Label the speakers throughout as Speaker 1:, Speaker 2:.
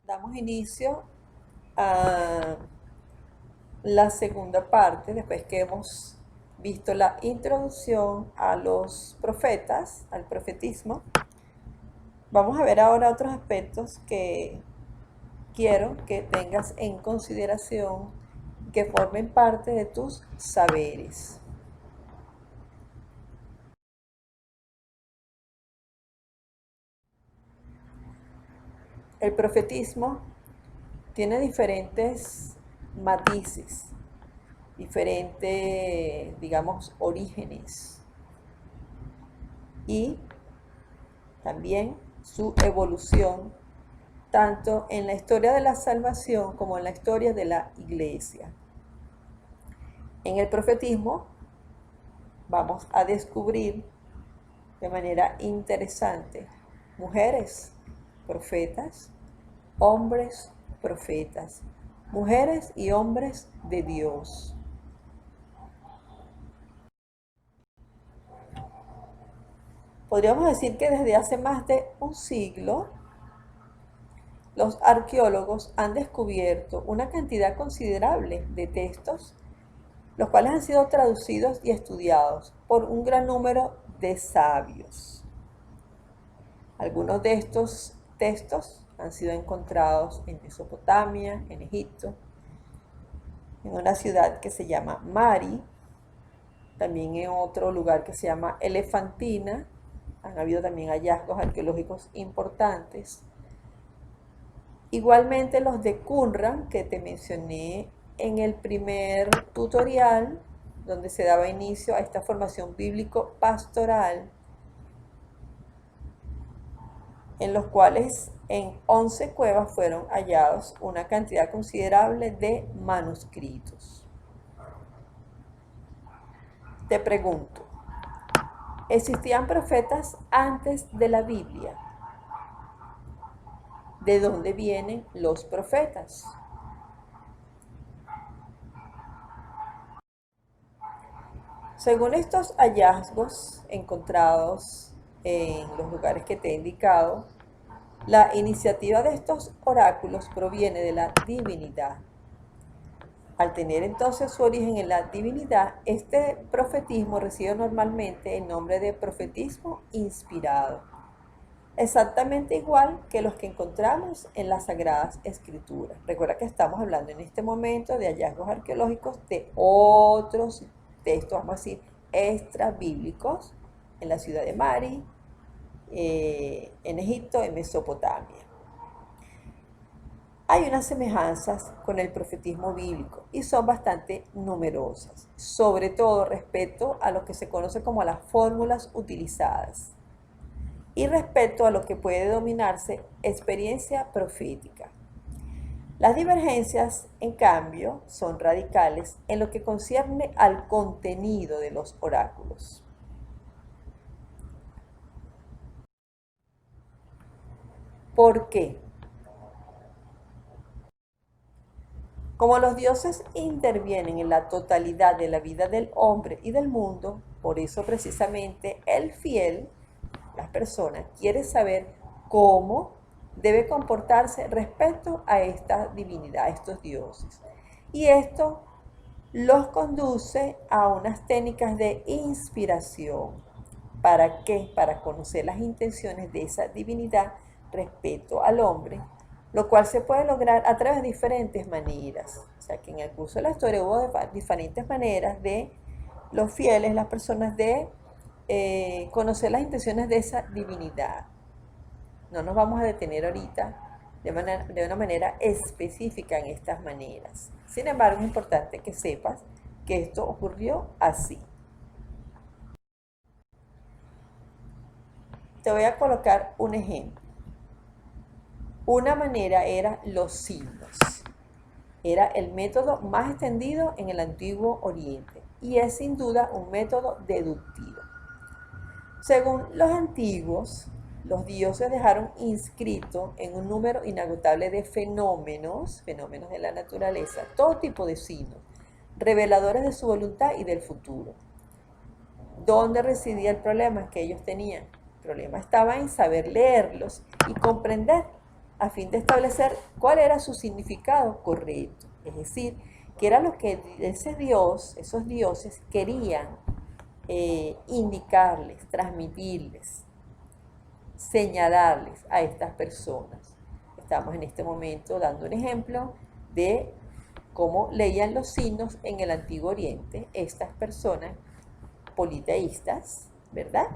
Speaker 1: damos inicio a la segunda parte, después que hemos visto la introducción a los profetas, al profetismo. Vamos a ver ahora otros aspectos que quiero que tengas en consideración, que formen parte de tus saberes. El profetismo tiene diferentes matices, diferentes, digamos, orígenes y también su evolución, tanto en la historia de la salvación como en la historia de la iglesia. En el profetismo vamos a descubrir de manera interesante mujeres profetas, hombres profetas, mujeres y hombres de Dios. Podríamos decir que desde hace más de un siglo, los arqueólogos han descubierto una cantidad considerable de textos, los cuales han sido traducidos y estudiados por un gran número de sabios. Algunos de estos textos han sido encontrados en Mesopotamia, en Egipto, en una ciudad que se llama Mari, también en otro lugar que se llama Elefantina. Han habido también hallazgos arqueológicos importantes. Igualmente los de Qumran, que te mencioné en el primer tutorial, donde se daba inicio a esta formación bíblico-pastoral, en los cuales en 11 cuevas fueron hallados una cantidad considerable de manuscritos. Te pregunto, ¿existían profetas antes de la Biblia? ¿De dónde vienen los profetas? Según estos hallazgos encontrados en los lugares que te he indicado, la iniciativa de estos oráculos proviene de la divinidad. Al tener entonces su origen en la divinidad, este profetismo recibe normalmente el nombre de profetismo inspirado, exactamente igual que los que encontramos en las Sagradas Escrituras. Recuerda que estamos hablando en este momento de hallazgos arqueológicos de otros textos, vamos a decir, extra bíblicos, en la ciudad de Mari, en Egipto, en Mesopotamia. Hay unas semejanzas con el profetismo bíblico y son bastante numerosas, sobre todo respecto a lo que se conoce como las fórmulas utilizadas y respecto a lo que puede denominarse experiencia profética. Las divergencias, en cambio, son radicales en lo que concierne al contenido de los oráculos. ¿Por qué? Como los dioses intervienen en la totalidad de la vida del hombre y del mundo, por eso precisamente el fiel, la persona, quiere saber cómo debe comportarse respecto a esta divinidad, a estos dioses. Y esto los conduce a unas técnicas de inspiración. ¿Para qué? Para conocer las intenciones de esa divinidad respecto al hombre, lo cual se puede lograr a través de diferentes maneras. O sea que en el curso de la historia hubo diferentes maneras de los fieles, las personas, de conocer las intenciones de esa divinidad. No nos vamos a detener ahorita de una manera específica en estas maneras. Sin embargo, es importante que sepas que esto ocurrió así. Te voy a colocar un ejemplo. Una manera era los signos. Era el método más extendido en el Antiguo Oriente y es sin duda un método deductivo. Según los antiguos, los dioses dejaron inscrito en un número inagotable de fenómenos de la naturaleza, todo tipo de signos, reveladores de su voluntad y del futuro. ¿Dónde residía el problema que ellos tenían? El problema estaba en saber leerlos y comprender a fin de establecer cuál era su significado correcto, es decir, qué era lo que ese Dios, esos dioses querían indicarles, transmitirles, señalarles a estas personas. Estamos en este momento dando un ejemplo de cómo leían los signos en el Antiguo Oriente estas personas politeístas, ¿verdad?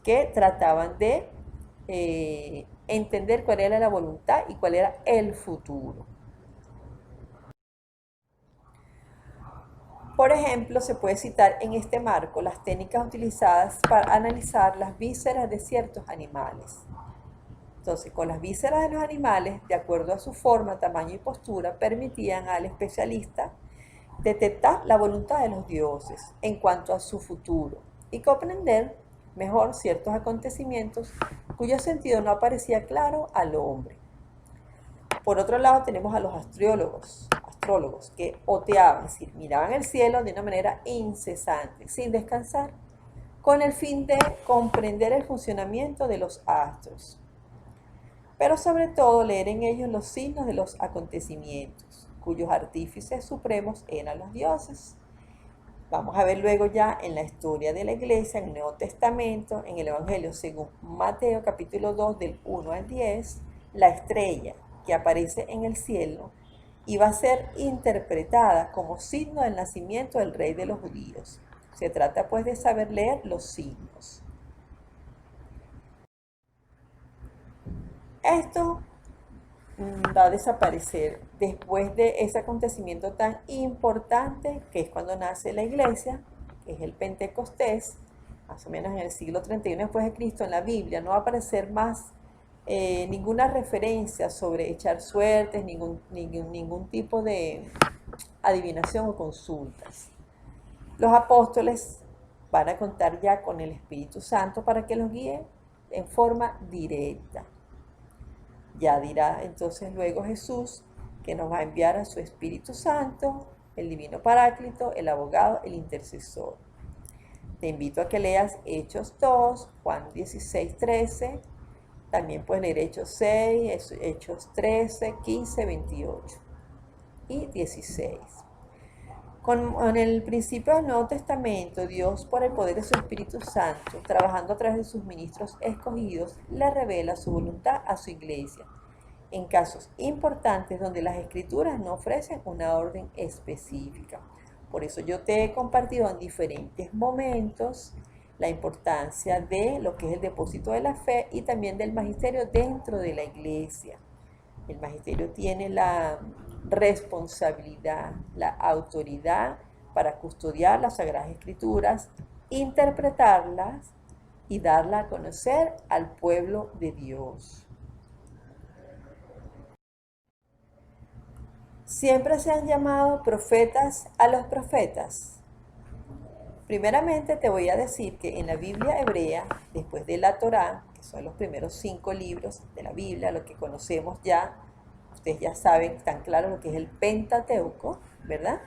Speaker 1: Que trataban de entender cuál era la voluntad y cuál era el futuro. Por ejemplo, se puede citar en este marco las técnicas utilizadas para analizar las vísceras de ciertos animales. Entonces, con las vísceras de los animales, de acuerdo a su forma, tamaño y postura, permitían al especialista detectar la voluntad de los dioses en cuanto a su futuro y comprender mejor ciertos acontecimientos cuyo sentido no aparecía claro al hombre. Por otro lado, tenemos a los astrólogos que oteaban, es decir, miraban el cielo de una manera incesante, sin descansar, con el fin de comprender el funcionamiento de los astros, pero sobre todo leer en ellos los signos de los acontecimientos, cuyos artífices supremos eran los dioses. Vamos a ver luego ya en la historia de la iglesia, en el Nuevo Testamento, en el Evangelio según Mateo capítulo 2 del 1 al 10, la estrella que aparece en el cielo iba a ser interpretada como signo del nacimiento del rey de los judíos. Se trata pues de saber leer los signos. Esto va a desaparecer después de ese acontecimiento tan importante que es cuando nace la iglesia, que es el Pentecostés, más o menos en el siglo 31 después de Cristo. En la Biblia no va a aparecer más ninguna referencia sobre echar suertes, ningún tipo de adivinación o consultas. Los apóstoles van a contar ya con el Espíritu Santo para que los guíe en forma directa. Ya dirá entonces luego Jesús que nos va a enviar a su Espíritu Santo, el Divino Paráclito, el abogado, el intercesor. Te invito a que leas Hechos 2, Juan 16, 13, también puedes leer Hechos 6, Hechos 13, 15, 28 y 16. Con el principio del Nuevo Testamento, Dios, por el poder de su Espíritu Santo, trabajando a través de sus ministros escogidos, le revela su voluntad a su iglesia, en casos importantes donde las Escrituras no ofrecen una orden específica. Por eso yo te he compartido en diferentes momentos la importancia de lo que es el depósito de la fe y también del magisterio dentro de la iglesia. El magisterio tiene la responsabilidad, la autoridad para custodiar las Sagradas Escrituras, interpretarlas y darla a conocer al pueblo de Dios. Siempre se han llamado profetas a los profetas. Primeramente te voy a decir que en la Biblia hebrea, después de la Torá, que son los primeros 5 libros de la Biblia, lo que conocemos ya, ustedes ya saben, tan claro lo que es el Pentateuco, ¿verdad?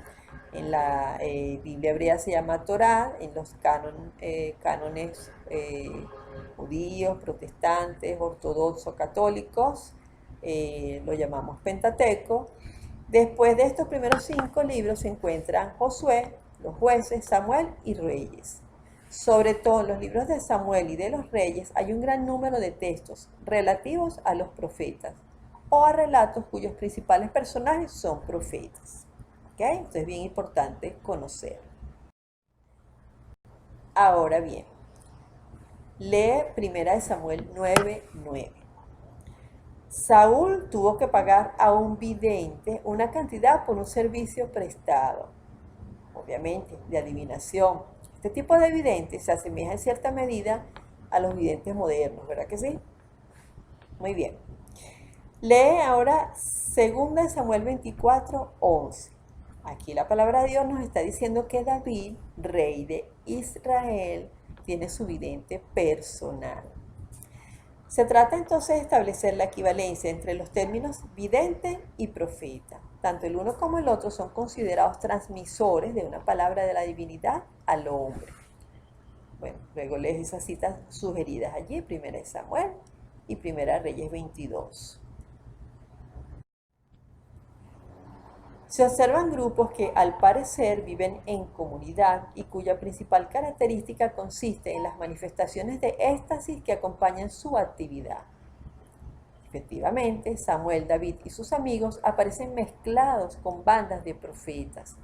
Speaker 1: En la Biblia hebrea se llama Torá, en los cánones judíos, protestantes, ortodoxos, católicos, lo llamamos Pentateuco. Después de estos primeros 5 libros se encuentran Josué, los jueces, Samuel y Reyes. Sobre todo en los libros de Samuel y de los Reyes hay un gran número de textos relativos a los profetas o a relatos cuyos principales personajes son profetas. ¿Okay? Esto es bien importante conocer. Ahora bien, lee 1 Samuel 9:9. Saúl tuvo que pagar a un vidente una cantidad por un servicio prestado, obviamente, de adivinación. Este tipo de vidente se asemeja en cierta medida a los videntes modernos, ¿verdad que sí? Muy bien. Lee ahora 2 Samuel 24:11. Aquí la palabra de Dios nos está diciendo que David, rey de Israel, tiene su vidente personal. Se trata entonces de establecer la equivalencia entre los términos vidente y profeta. Tanto el uno como el otro son considerados transmisores de una palabra de la divinidad al hombre. Bueno, luego lees esas citas sugeridas allí, 1 Samuel y 1 Reyes 22. Se observan grupos que al parecer viven en comunidad y cuya principal característica consiste en las manifestaciones de éxtasis que acompañan su actividad. Efectivamente, Samuel, David y sus amigos aparecen mezclados con bandas de profetas.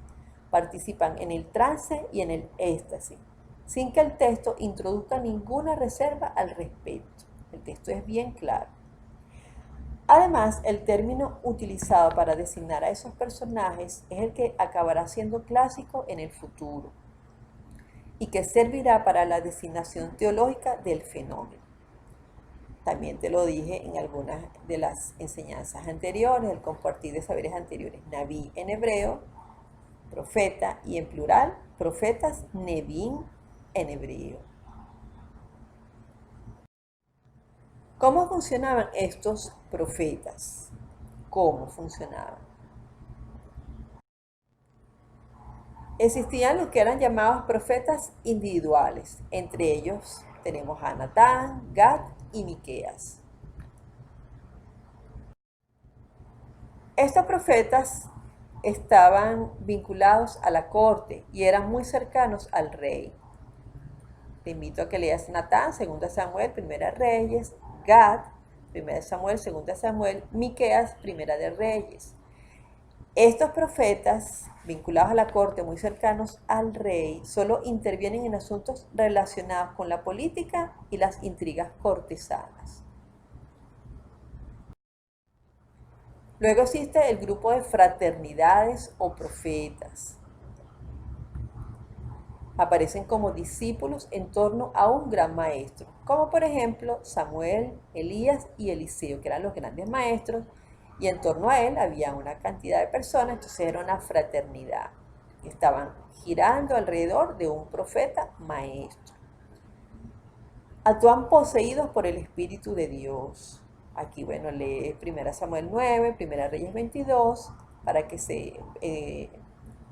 Speaker 1: Participan en el trance y en el éxtasis, sin que el texto introduzca ninguna reserva al respecto. El texto es bien claro. Además, el término utilizado para designar a esos personajes es el que acabará siendo clásico en el futuro y que servirá para la designación teológica del fenómeno. También te lo dije en algunas de las enseñanzas anteriores, el compartir de saberes anteriores. Naví en hebreo, profeta, y en plural, profetas, Nevín en hebreo. ¿Cómo funcionaban estos profetas? ¿Cómo funcionaban? Existían los que eran llamados profetas individuales. Entre ellos tenemos a Natán, Gad y Miqueas. Estos profetas estaban vinculados a la corte y eran muy cercanos al rey. Te invito a que leas Natán, 2 Samuel, 1 Reyes, Gad, 1 Samuel, 2 Samuel, Miqueas, 1 de Reyes. Estos profetas, vinculados a la corte, muy cercanos al rey, solo intervienen en asuntos relacionados con la política y las intrigas cortesanas. Luego existe el grupo de fraternidades o profetas. Aparecen como discípulos en torno a un gran maestro, como por ejemplo Samuel, Elías y Eliseo, que eran los grandes maestros, y en torno a él había una cantidad de personas, entonces era una fraternidad. Estaban girando alrededor de un profeta maestro. Actúan poseídos por el Espíritu de Dios. Aquí, bueno, lee 1 Samuel 9, 1 Reyes 22, para que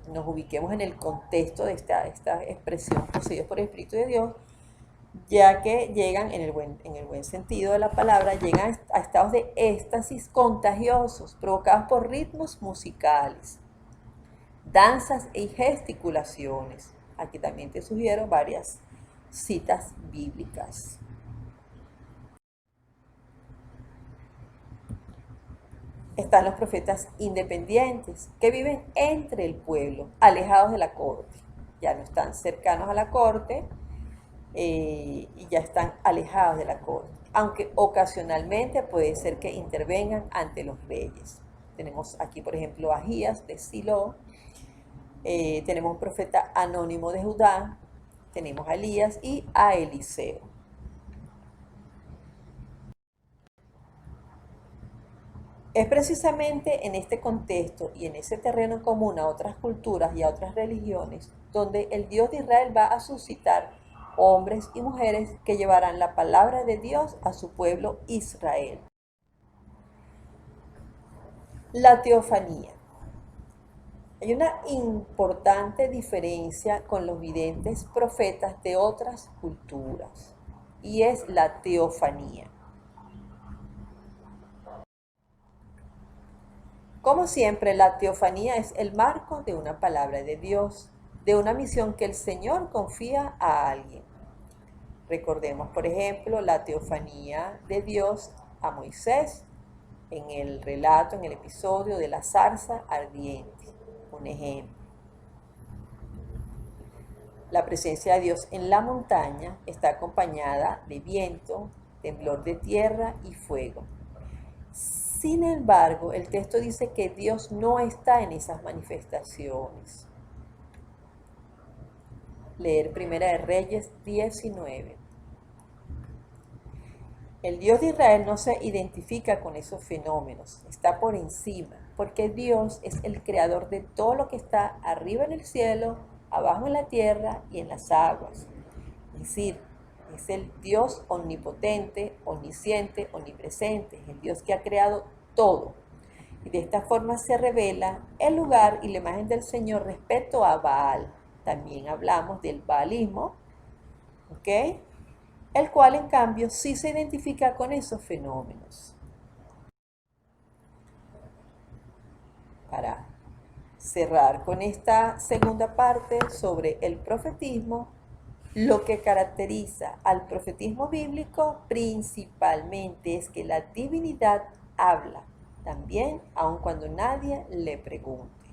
Speaker 1: nos ubiquemos en el contexto de esta expresión poseídos por el Espíritu de Dios, ya que llegan, en el buen sentido de la palabra, llegan a estados de éxtasis contagiosos, provocados por ritmos musicales, danzas y gesticulaciones. Aquí también te sugiero varias citas bíblicas. Están los profetas independientes, que viven entre el pueblo, alejados de la corte. Ya no están cercanos a la corte y ya están alejados de la corte. Aunque ocasionalmente puede ser que intervengan ante los reyes. Tenemos aquí, por ejemplo, a Ahías de Silo. Tenemos un profeta anónimo de Judá. Tenemos a Elías y a Eliseo. Es precisamente en este contexto y en ese terreno común a otras culturas y a otras religiones donde el Dios de Israel va a suscitar hombres y mujeres que llevarán la palabra de Dios a su pueblo Israel. La teofanía. Hay una importante diferencia con los videntes profetas de otras culturas y es la teofanía. Como siempre, la teofanía es el marco de una palabra de Dios, de una misión que el Señor confía a alguien. Recordemos, por ejemplo, la teofanía de Dios a Moisés en el relato, en el episodio de la zarza ardiente. Un ejemplo. La presencia de Dios en la montaña está acompañada de viento, temblor de tierra y fuego. Sin embargo, el texto dice que Dios no está en esas manifestaciones. Leer 1 de Reyes 19. El Dios de Israel no se identifica con esos fenómenos, está por encima, porque Dios es el creador de todo lo que está arriba en el cielo, abajo en la tierra y en las aguas. Es decir, es el Dios omnipotente, omnisciente, omnipresente, es el Dios que ha creado todo. Y de esta forma se revela el lugar y la imagen del Señor respecto a Baal. También hablamos del baalismo, ¿ok? El cual en cambio sí se identifica con esos fenómenos. cerrar con esta segunda parte sobre el profetismo, lo que caracteriza al profetismo bíblico principalmente es que la divinidad habla, también aun cuando nadie le pregunte.